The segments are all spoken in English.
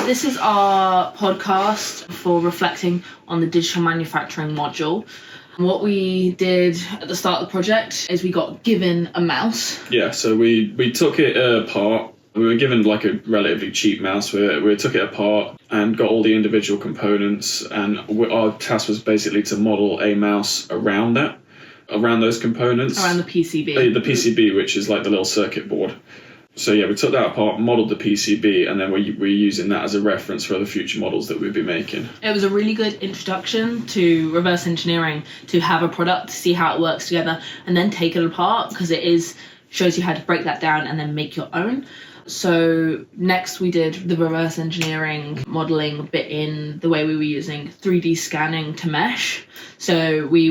this is our podcast for reflecting on the digital manufacturing module. What we did at the start of the project is we got given a mouse. Yeah, so we took it apart. We were given like a relatively cheap mouse. We took it apart and got all the individual components, and our task was basically to model a mouse around those components. Around the PCB. The PCB, which is like the little circuit board. So yeah, we took that apart, modelled the PCB, and then we're using that as a reference for other future models that we'd be making. It was a really good introduction to reverse engineering, to have a product, see how it works together, and then take it apart, because shows you how to break that down and then make your own. So next we did the reverse engineering modelling bit in the way we were using 3D scanning to mesh. So we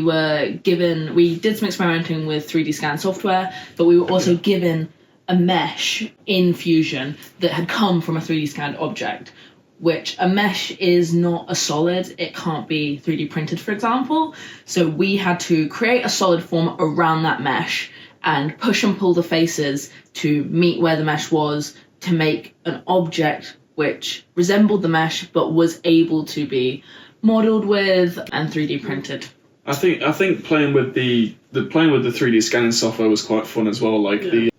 did some experimenting with 3D scan software, but we were also given a mesh in Fusion that had come from a 3D scanned object, which a mesh is not a solid. It can't be 3D printed, for example. So we had to create a solid form around that mesh and push and pull the faces to meet where the mesh was to make an object which resembled the mesh but was able to be modelled with and 3D printed. I think playing with the 3D scanning software was quite fun as well.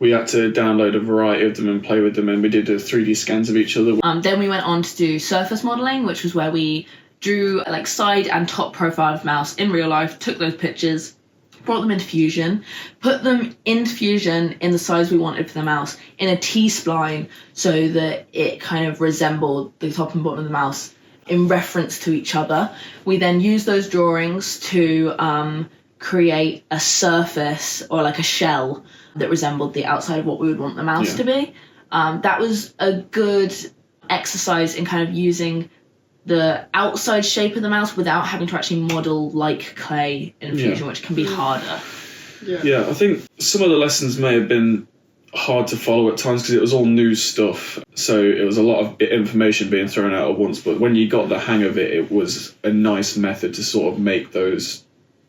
We had to download a variety of them and play with them, and we did 3D scans of each other. Then we went on to do surface modelling, which was where we drew like side and top profile of mouse in real life, took those pictures, brought them into Fusion, put them into Fusion in the size we wanted for the mouse in a T-spline so that it kind of resembled the top and bottom of the mouse in reference to each other. We then used those drawings to create a surface or like a shell that resembled the outside of what we would want the mouse to be. That was a good exercise in kind of using the outside shape of the mouse without having to actually model like clay in Fusion, which can be harder. Yeah, I think some of the lessons may have been hard to follow at times because it was all new stuff, so it was a lot of information being thrown out at once, but when you got the hang of it, it was a nice method to sort of make those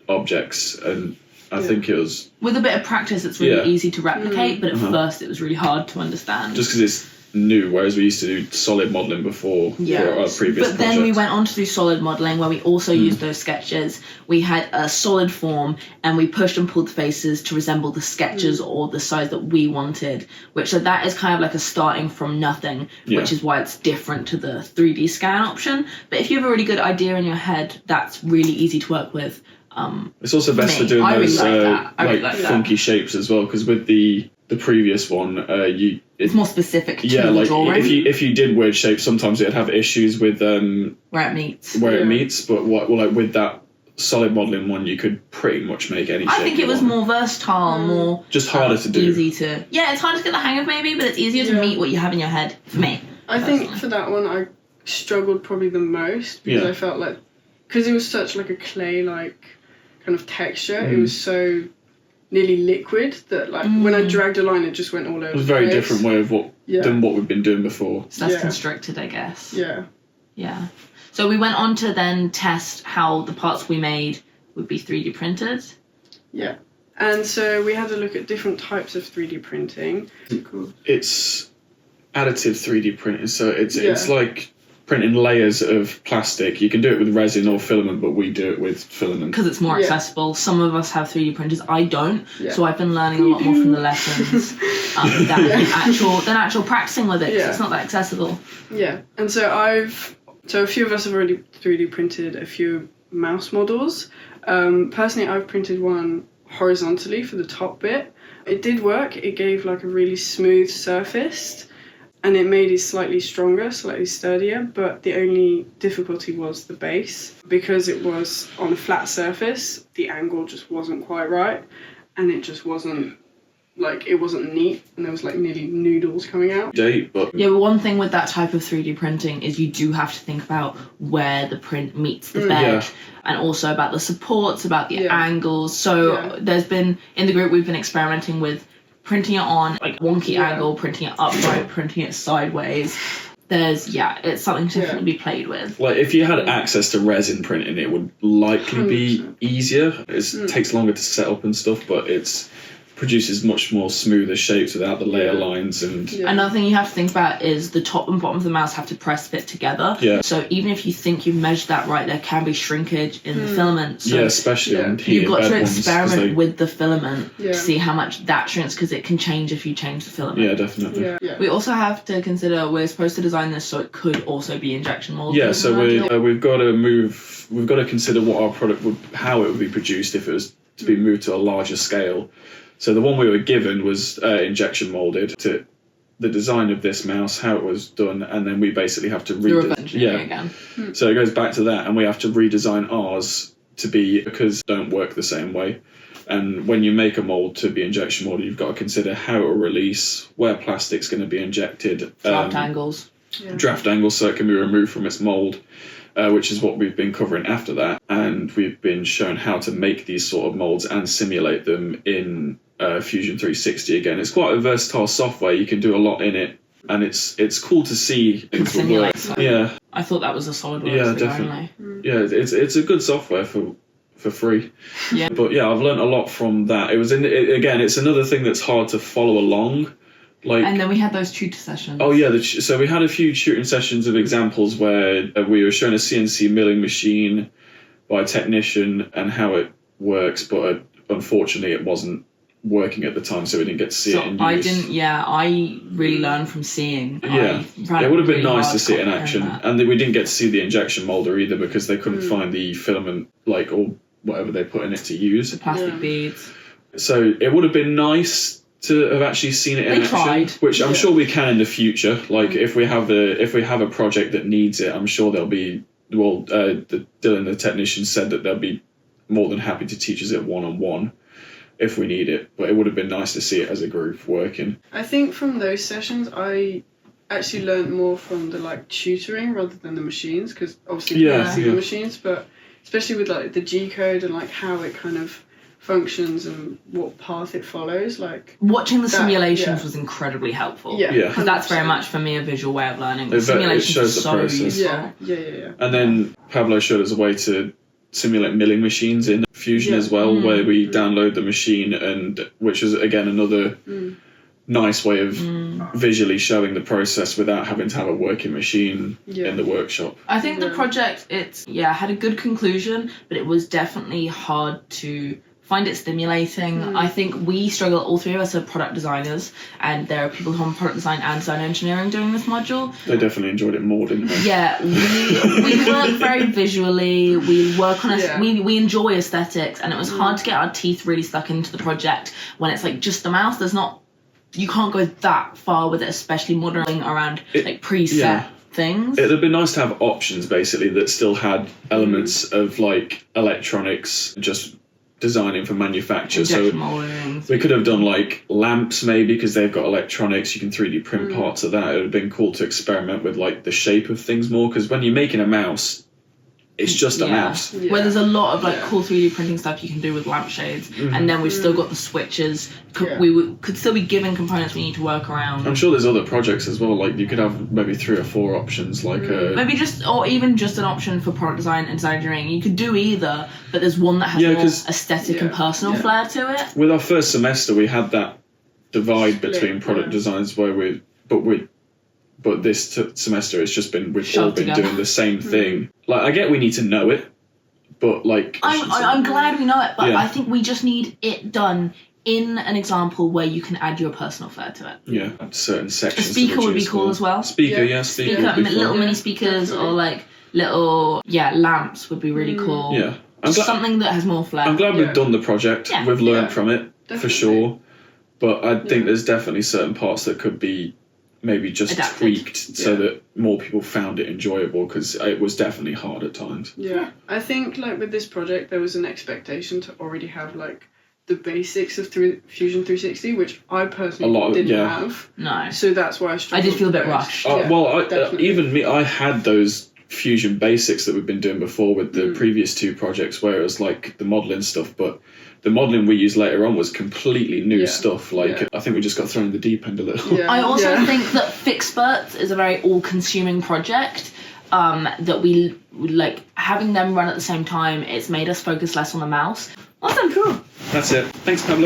objects, and I think it was... With a bit of practice, it's really easy to replicate, but at first it was really hard to understand. Just because it's new, whereas we used to do solid modelling before for our previous But then we went on to do solid modelling, where we also used those sketches. We had a solid form, and we pushed and pulled the faces to resemble the sketches or the size that we wanted, which so that is kind of like a starting from nothing, which is why it's different to the 3D scan option. But if you have a really good idea in your head, that's really easy to work with. It's also best for doing those funky shapes as well, because with the previous one, it's more specific to the drawing. If you did weird shapes, sometimes it'd have issues with where it meets. It meets, but with that solid modelling one, you could pretty much make any shape. I think it was more versatile, more just harder to do. Easy to it's hard to get the hang of maybe, but it's easier to meet what you have in your head. For me, I think for that one, I struggled probably the most because I felt like because it was such like a clay like kind of texture, it was so nearly liquid that when I dragged a line it just went all over. It was a very different way of than what we've been doing before. So that's constricted, I guess. Yeah. So we went on to then test how the parts we made would be 3D printed. Yeah. And so we had to look at different types of 3D printing. It's additive 3D printing, so it's like printing layers of plastic. You can do it with resin or filament, but we do it with filament. Because it's more accessible. Some of us have 3D printers, I don't. So I've been learning a lot more from the lessons than actual practicing with it, because it's not that accessible. Yeah, and so a few of us have already 3D printed a few mouse models. Personally, I've printed one horizontally for the top bit. It did work. It gave like a really smooth surface, and it made it slightly stronger, slightly sturdier, but the only difficulty was the base. Because it was on a flat surface, the angle just wasn't quite right, and it just wasn't neat, and there was like nearly noodles coming out. But one thing with that type of 3D printing is you do have to think about where the print meets the bed, and also about the supports, about the angles. So there's been, in the group, we've been experimenting with printing it on like wonky angle, printing it upright, printing it sideways. It's something to definitely be played with. Like if you had access to resin printing, it would likely be easier. It takes longer to set up and stuff, but it's produces much more smoother shapes without the layer lines. And another thing you have to think about is the top and bottom of the mouse have to press fit together. Yeah. So even if you think you've measured that right, there can be shrinkage in the filament. So especially on heat you've got and to bed ones, experiment with the filament Yeah. to see how much that shrinks, because it can change if you change the filament. Yeah, definitely. Yeah. We also have to consider we're supposed to design this so it could also be injection molded. Yeah, so we've got to consider what our product how it would be produced if it was to be moved to a larger scale. So the one we were given was injection molded to the design of this mouse, how it was done, and then we basically have to redesign. Again. So it goes back to that, and we have to redesign ours to be, because don't work the same way. And when you make a mold to be injection molded, you've got to consider how it will release, where plastic's going to be injected, Draft angles. Draft angles, so it can be removed from its mold. Which is what we've been covering after that, and we've been shown how to make these sort of molds and simulate them in Fusion 360 again. It's quite a versatile software, you can do a lot in it, and it's cool to see it simulate work. Yeah, I thought that was a solid word. Yeah, definitely. Yeah, it's a good software for free. Yeah. But yeah, I've learned a lot from that. Again, it's another thing that's hard to follow along. And then we had those tutor sessions. Oh yeah, so we had a few tutoring sessions of examples where we were shown a CNC milling machine by a technician and how it works, but unfortunately it wasn't working at the time, so we didn't get to see it in use. I really learned from seeing. Yeah, it would have been nice to see it in action, and we didn't get to see the injection molder either because they couldn't find the filament, or whatever they put in it to use. The plastic beads. So it would have been nice to have actually seen it in action, which I'm sure we can in the future. If we have a project that needs it, I'm sure there'll be. Well, Dylan, the technician, said that they'll be more than happy to teach us it one-on-one if we need it. But it would have been nice to see it as a group working. I think from those sessions, I actually learned more from the tutoring rather than the machines, because obviously you can see the machines, but especially with the G code and how it kind of functions and what path it follows. Watching the simulations was incredibly helpful. Yeah, because that's very much for me a visual way of learning. The simulations shows the so process. useful. Yeah. And then Pablo showed us a way to simulate milling machines in Fusion as well, where we download the machine, and which is again another nice way of visually showing the process without having to have a working machine in the workshop. I think the project had a good conclusion, but it was definitely hard to find it stimulating. I think we struggle, all three of us are product designers, and there are people who are on product design and design engineering doing this module. They definitely enjoyed it more, didn't they? Yeah, we work very visually, we work on we enjoy aesthetics, and it was hard to get our teeth really stuck into the project when it's just the mouse. You can't go that far with it, especially modelling around preset things. It'd have been nice to have options basically that still had elements of electronics, just designing for manufacture. So we could have done lamps maybe, because they've got electronics, you can 3D print parts of that. It would have been cool to experiment with the shape of things more, because when you're making a mouse, it's just a mouse. Yeah. Where there's a lot of cool 3D printing stuff you can do with lampshades, and then we've still got the switches. We could still be given components we need to work around. I'm sure there's other projects as well. You could have maybe 3 or 4 options, maybe even just an option for product design and design engineering. You could do either, but there's one that has more aesthetic and personal flair to it. With our first semester, we had that divide between product designs but this semester it's just been we've all been doing the same thing. I get we need to know it, but I'm glad we know it, but I think we just need it done in an example where you can add your personal flair to it. Yeah, certain sections. A speaker would be cool as well. Speaker little mini speakers or little lamps would be really cool. Yeah, something that has more flair. I'm glad we've done the project. Yeah. We've learned from it for sure, but I think there's definitely certain parts that could be maybe just tweaked so that more people found it enjoyable, because it was definitely hard at times. Yeah, I think with this project there was an expectation to already have the basics of Fusion 360, which I personally didn't have. No. So that's why I struggled. I did feel a bit rushed. Even me, I had those Fusion basics that we've been doing before with the previous 2 projects, where it was the modelling stuff, but the modelling we used later on was completely new stuff. I think we just got thrown in the deep end a little. I also think that Fixperts is a very all-consuming project. That we having them run at the same time. It's made us focus less on the mouse. Awesome, cool. That's it. Thanks, Pablo.